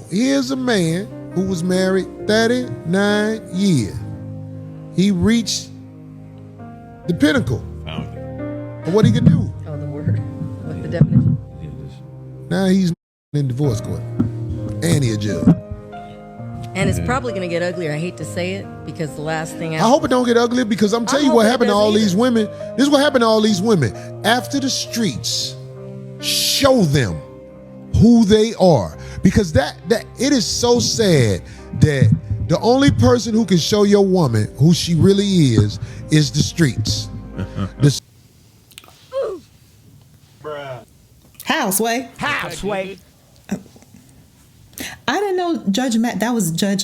Here's a man who was married 39 years. He reached the pinnacle of what he could do. Oh, the word. What's the definition? Now he's in divorce court. And he a judge. And it's probably going to get uglier. I hate to say it because the last thing I hope it don't get ugly because I'm telling you what happened to all these women. This is what happened to all these women. After the streets show them who they are. Because that it is so sad that the only person who can show your woman who she really is the streets. Houseway. I didn't know that was Judge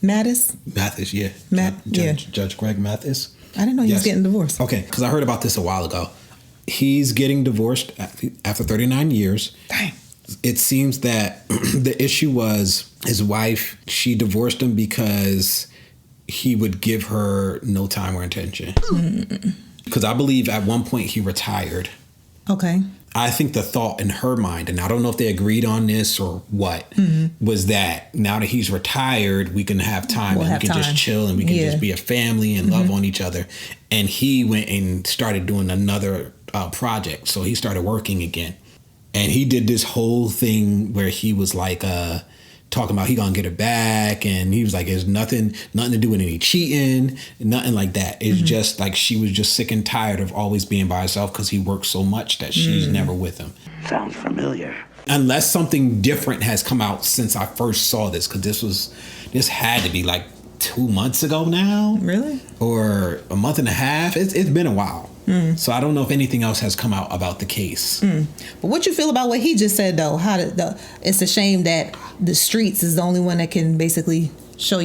Mattis. Mathis, yeah. Judge Greg Mathis. I didn't know he was getting divorced. Okay, because I heard about this a while ago. He's getting divorced after 39 years. Dang. It seems that the issue was his wife, she divorced him because he would give her no time or attention. Because I believe at one point he retired. Okay. I think the thought in her mind, and I don't know if they agreed on this or what, was that now that he's retired, we can have time and we can just chill and we can just be a family and love on each other. And he went and started doing another project. So he started working again. And he did this whole thing where he was like talking about he gonna get her back, and he was like, there's nothing to do with any cheating, nothing like that. It's just like she was just sick and tired of always being by herself because he works so much that she's never with him. Sounds familiar. Unless something different has come out since I first saw this, because this had to be like 2 months ago now. Really? Or a month and a half. It's been a while. So I don't know if anything else has come out about the case. But what you feel about what he just said, though? It's a shame that the streets is the only one that can basically show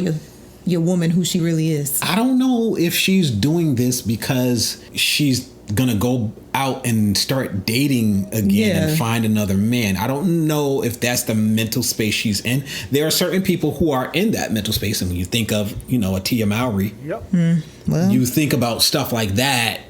your woman who she really is. I don't know if she's doing this because she's gonna go out and start dating again and find another man. I don't know if that's the mental space she's in. There are certain people who are in that mental space, and when you think of, a Tia Mowry, well, you think about stuff like that,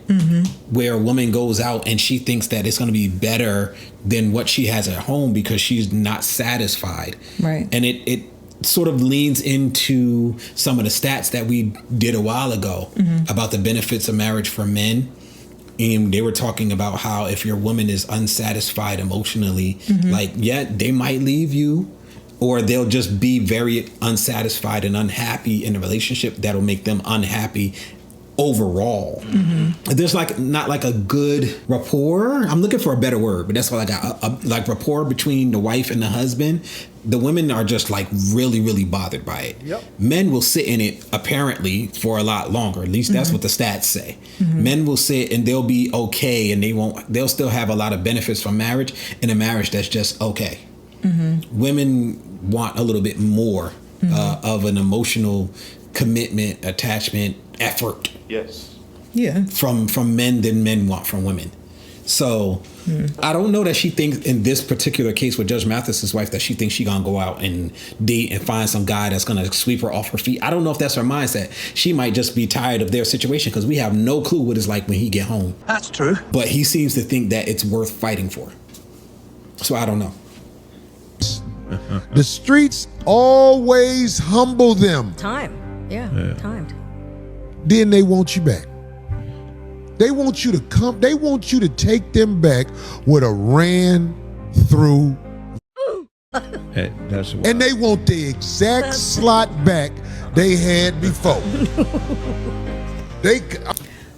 where a woman goes out and she thinks that it's going to be better than what she has at home because she's not satisfied. Right. And it sort of leans into some of the stats that we did a while ago about the benefits of marriage for men. And they were talking about how if your woman is unsatisfied emotionally, they might leave you, or they'll just be very unsatisfied and unhappy in a relationship that'll make them unhappy overall. There's not like a good rapport. I'm looking for a better word, but that's what I got. Like rapport between the wife and the husband. The women are just like really, really bothered by it. Men will sit in it apparently for a lot longer. At least that's what the stats say. Men will sit and they'll be okay, and they'll still have a lot of benefits from marriage in a marriage that's just okay. Women want a little bit more of an emotional commitment, attachment, effort. Yes. Yeah. From men than men want from women. So I don't know that she thinks in this particular case with Judge Mathis's wife that she thinks she gonna go out and date and find some guy that's gonna sweep her off her feet. I don't know if that's her mindset. She might just be tired of their situation because we have no clue what it's like when he get home. That's true. But he seems to think that it's worth fighting for. So I don't know. The streets always humble them. Time. Yeah, timed. Then they want you back. They want you to come. They want you to take them back with a ran through. And they want the exact slot back they had before.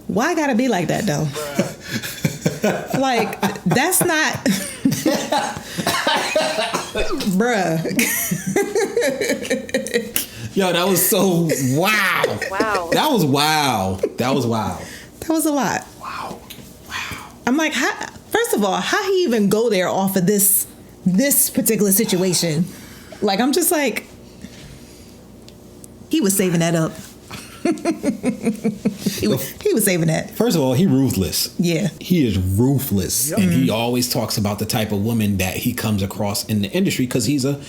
Why gotta be like that though? Like that's not, bruh. Yo, that was so wow. Wow. That was wow. That was wow. That was a lot. Wow. I'm like, first of all, how he even go there off of this particular situation? Like, I'm just like, he was saving that up. he was saving that. First of all, he ruthless. Yeah. He is ruthless. And he always talks about the type of woman that he comes across in the industry because he's a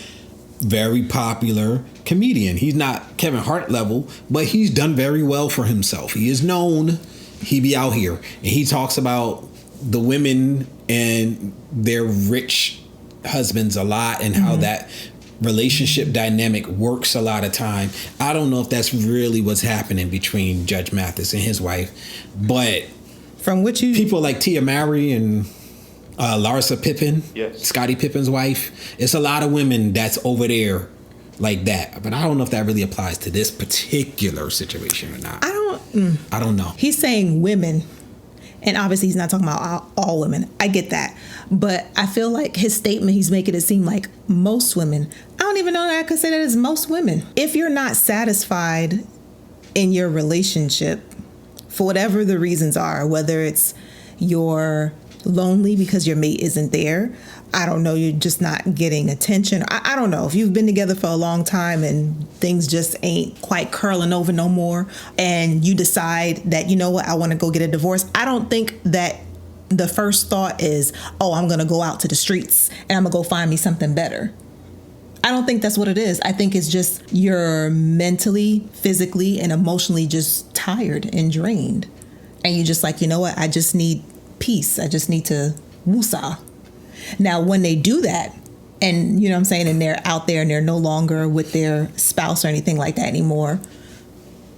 very popular comedian. He's not Kevin Hart level, but he's done very well for himself. He is known. He be out here. And he talks about the women and their rich husbands a lot and how that relationship dynamic works a lot of time. I don't know if that's really what's happening between Judge Mathis and his wife, but from what you people like Tia Mowry and Larsa Pippen, Scottie Pippen's wife, it's a lot of women that's over there like that. But I don't know if that really applies to this particular situation or not. I don't know. He's saying women. And obviously he's not talking about all women. I get that. But I feel like his statement, he's making it seem like most women. I don't even know that I could say that as most women. If you're not satisfied in your relationship, for whatever the reasons are, whether it's you're lonely because your mate isn't there, I don't know, you're just not getting attention. I don't know. If you've been together for a long time and things just ain't quite curling over no more, and you decide that, you know what, I want to go get a divorce, I don't think that the first thought is, oh, I'm going to go out to the streets and I'm going to go find me something better. I don't think that's what it is. I think it's just you're mentally, physically, and emotionally just tired and drained. And you're just like, you know what, I just need peace. I just need to woosah. Now, when they do that, and you know what I'm saying, and they're out there and they're no longer with their spouse or anything like that anymore,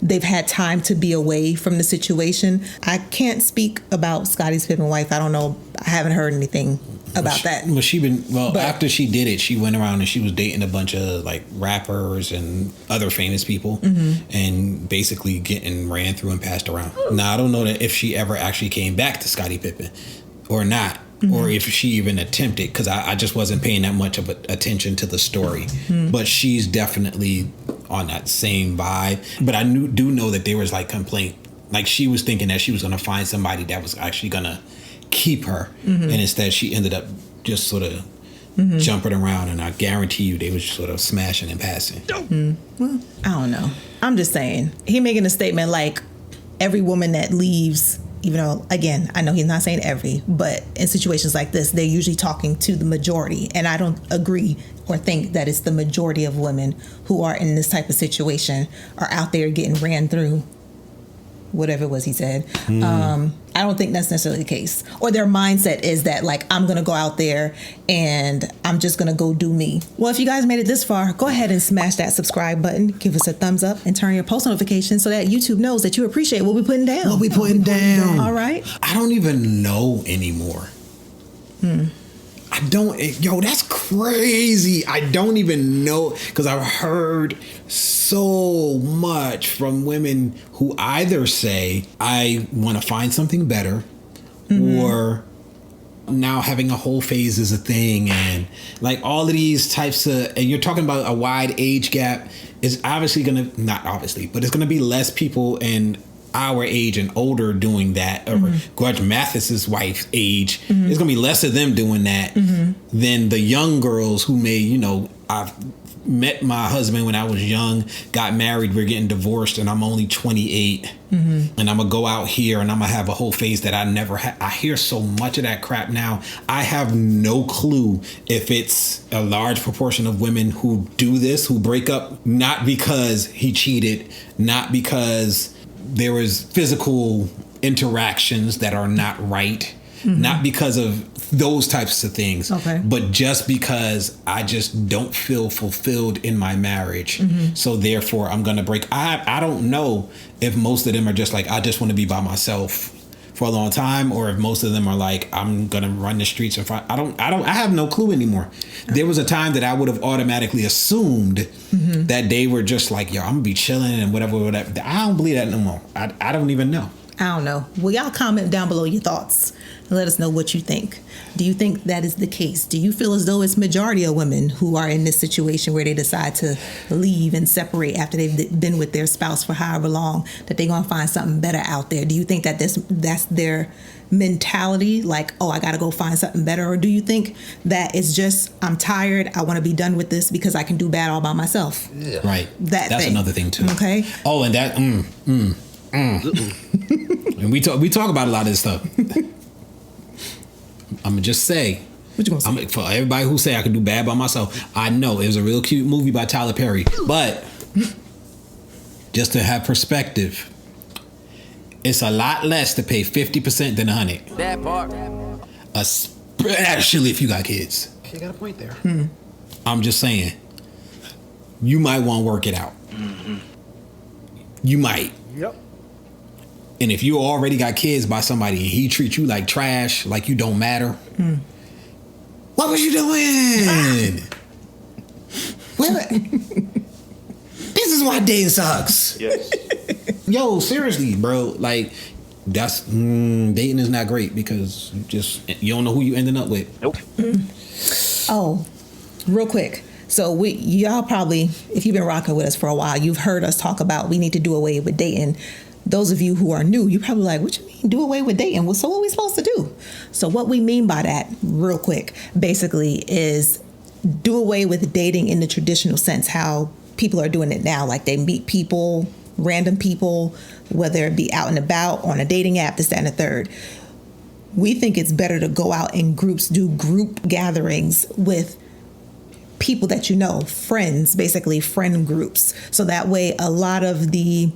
they've had time to be away from the situation. I can't speak about Scottie Pippen's wife. I don't know. I haven't heard anything about that. Well, after she did it, she went around and she was dating a bunch of like rappers and other famous people, and basically getting ran through and passed around. Now, I don't know that if she ever actually came back to Scottie Pippen or not. Or if she even attempted, because I just wasn't paying that much of attention to the story. But she's definitely on that same vibe. But I do know that there was like complaint. Like she was thinking that she was going to find somebody that was actually going to keep her. And instead she ended up just sort of jumping around. And I guarantee you they was sort of smashing and passing. Well, I don't know. I'm just saying. He making a statement like every woman that leaves, even though, again, I know he's not saying every, but in situations like this, they're usually talking to the majority. And I don't agree or think that it's the majority of women who are in this type of situation are out there getting ran through, whatever it was he said. I don't think that's necessarily the case. Or their mindset is that, like, I'm going to go out there and I'm just going to go do me. Well, if you guys made it this far, go ahead and smash that subscribe button, give us a thumbs up, and turn your post notifications so that YouTube knows that you appreciate what we're putting down. All right? I don't even know anymore. I don't, that's crazy. I don't even know, because I've heard so much from women who either say, I want to find something better, or now having a whole phase is a thing. And like all of these types of, and you're talking about a wide age gap, is obviously going to, not obviously, but it's going to be less people in our age and older doing that, or Judge Mathis's wife's age. There's gonna be less of them doing that than the young girls who may, I've met my husband when I was young, got married, we're getting divorced, and I'm only 28, and I'm gonna go out here and I'm gonna have a whole phase that I never had. I hear so much of that crap now. I have no clue if it's a large proportion of women who do this, who break up not because he cheated, not because there was physical interactions that are not right, not because of those types of things, but just because I just don't feel fulfilled in my marriage. So therefore I'm going to break. I don't know if most of them are just like, I just want to be by myself for a long time, or if most of them are like, I'm going to run the streets and find. I have no clue anymore. There was a time that I would have automatically assumed that they were just like, yo, I'm gonna be chilling and whatever. I don't believe that no more. I don't even know. I don't know. Well, y'all comment down below your thoughts and let us know what you think. Do you think that is the case? Do you feel as though it's majority of women who are in this situation where they decide to leave and separate after they've been with their spouse for however long, that they're going to find something better out there? Do you think that that's their mentality, like, oh, I got to go find something better? Or do you think that it's just, I'm tired, I want to be done with this because I can do bad all by myself? Yeah. Right. That's thing. another thing too. Okay. Oh, and that, and we talk about a lot of this stuff. I'm gonna just say, what you gonna say? For everybody who say I can do bad by myself, I know it was a real cute movie by Tyler Perry, but just to have perspective, it's a lot less to pay 50% than 100. That part. Especially if you got kids. You got a point there. I'm just saying. you might want to work it out. You might. Yep. And if you already got kids by somebody and he treats you like trash, like you don't matter, what was you doing? This is why dating sucks. Yes. Yo, seriously, bro. Like, that's dating is not great because you don't know who you ending up with. Nope. Oh, real quick. So y'all probably, if you've been rocking with us for a while, you've heard us talk about we need to do away with dating. Those of you who are new, you're probably like, what you mean do away with dating? Well, so what are we supposed to do? So what we mean by that, real quick, basically is do away with dating in the traditional sense, how people are doing it now. Like they meet people, random people, whether it be out and about on a dating app, this, that, and the third. We think it's better to go out in groups, do group gatherings with people that you know, friends, basically friend groups. So that way a lot of the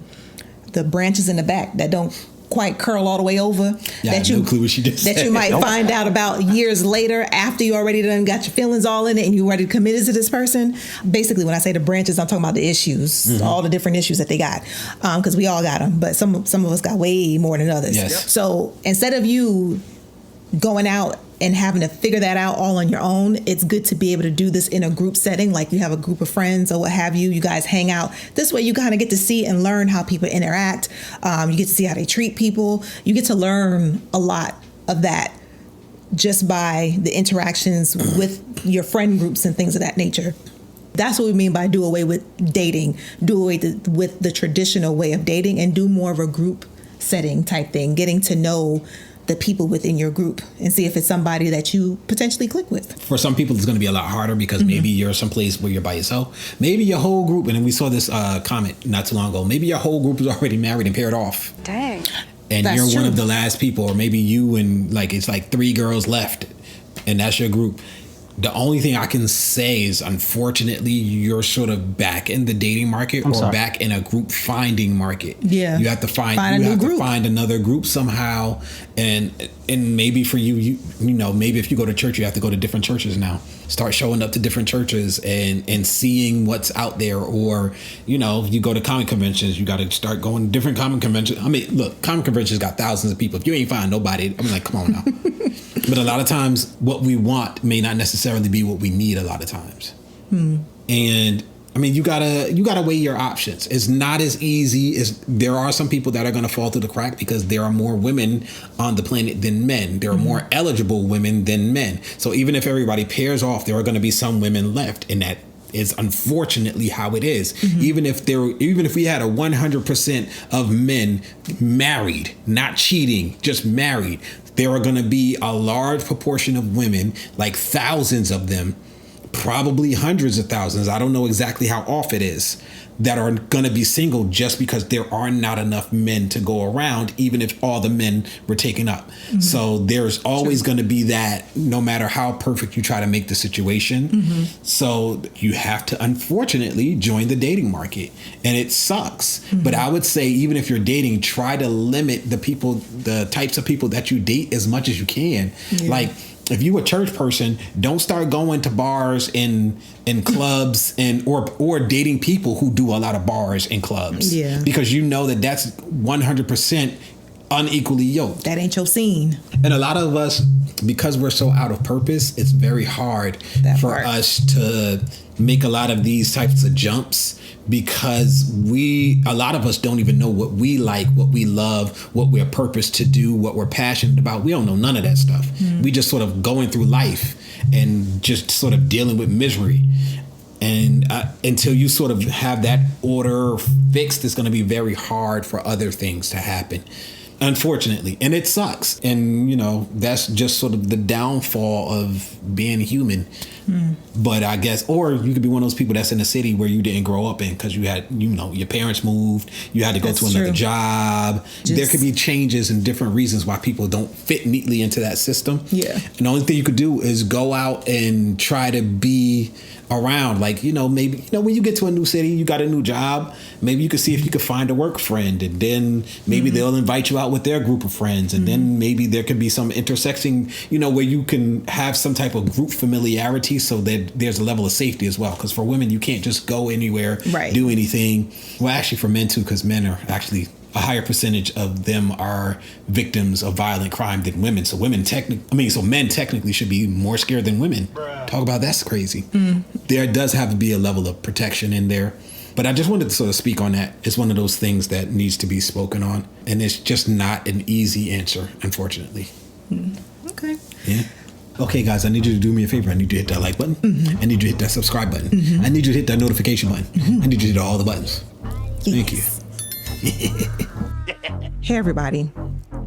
branches in the back that don't quite curl all the way over, that you, no clue what she just that said. you might find out about years later after you already done got your feelings all in it and you already committed to this person. Basically, when I say the branches, I'm talking about the issues, all the different issues that they got, because we all got them, but some of us got way more than others. Yes. Yep. So instead of you going out and having to figure that out all on your own, it's good to be able to do this in a group setting, like you have a group of friends or what have you. You guys hang out. This way you kind of get to see and learn how people interact. You get to see how they treat people. You get to learn a lot of that just by the interactions with your friend groups and things of that nature. That's what we mean by do away with dating, do away with the traditional way of dating and do more of a group setting type thing, getting to know the people within your group and see if it's somebody that you potentially click with. For some people, it's going to be a lot harder because maybe you're someplace where you're by yourself. Maybe your whole group, and then we saw this comment not too long ago, maybe your whole group is already married and paired off. Dang. And That's you're true. one of the last people, or maybe you and it's like 3 girls left, and that's your group. The only thing I can say is, unfortunately, you're sort of back in the dating market back in a group finding market. Yeah. You have to find another group somehow. And maybe for you know, maybe if you go to church, you have to go to different churches now. Start showing up to different churches and seeing what's out there. Or, you know, you go to comic conventions, you got to start going to different comic conventions. I mean, look, comic conventions got thousands of people. If you ain't find nobody, I'm like, come on now. But a lot of times what we want may not necessarily be what we need a lot of times. And I mean, you gotta weigh your options. It's not as easy as there are some people that are going to fall through the crack because there are more women on the planet than men. There are more eligible women than men. So even if everybody pairs off, there are going to be some women left, and that is unfortunately how it is. Even if we had a 100% of men married, not cheating, just married, there are going to be a large proportion of women, like thousands of them, probably hundreds of thousands, I don't know exactly how off it is, that are going to be single just because there are not enough men to go around, even if all the men were taken up. So there's always going to be that, no matter how perfect you try to make the situation. So you have to, unfortunately, join the dating market, and it sucks. But I would say, even if you're dating, try to limit the types of people that you date as much as you can. Like, if you a church person, don't start going to bars and clubs or dating people who do a lot of bars and clubs. Yeah. Because you know that's 100% unequally yoked. That ain't your scene. And a lot of us, because we're so out of purpose, it's very hard for us to make a lot of these types of jumps, because a lot of us don't even know what we like, what we love, what we're purposed to do, what we're passionate about. We don't know none of that stuff. We just sort of going through life and just sort of dealing with misery. And until you sort of have that order fixed, it's going to be very hard for other things to happen, unfortunately. And it sucks. And, you know, that's just sort of the downfall of being human. But I guess, or you could be one of those people that's in a city where you didn't grow up in because you had, you know, your parents moved, you had to go to another job. There could be changes and different reasons why people don't fit neatly into that system. Yeah. And the only thing you could do is go out and try to be around. Like, maybe, when you get to a new city, you got a new job, maybe you could see if you could find a work friend, and then maybe they'll invite you out with their group of friends. And then maybe there could be some intersecting, where you can have some type of group familiarity so that there's a level of safety as well. Because for women, you can't just go anywhere, do anything. Well, actually for men too, because men are actually a higher percentage of them are victims of violent crime than women. So men technically should be more scared than women. Talk about that's crazy. There does have to be a level of protection in there. But I just wanted to sort of speak on that. It's one of those things that needs to be spoken on. And it's just not an easy answer, unfortunately. Okay. Yeah. Okay, guys, I need you to do me a favor. I need you to hit that like button. I need you to hit that subscribe button. I need you to hit that notification button. I need you to hit all the buttons. Thank you. Hey, everybody.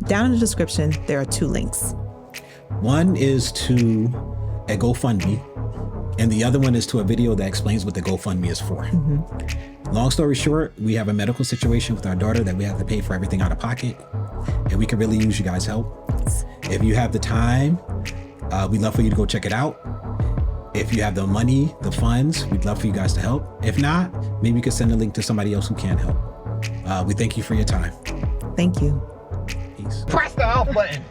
Down in the description, there are 2 links. One is to a GoFundMe, and the other one is to a video that explains what the GoFundMe is for. Long story short, we have a medical situation with our daughter that we have to pay for everything out of pocket, and we could really use you guys' help. If you have the time, we'd love for you to go check it out. If you have the money, the funds, we'd love for you guys to help. If not, maybe you could send a link to somebody else who can help. We thank you for your time. Thank you. Peace. Press the off button.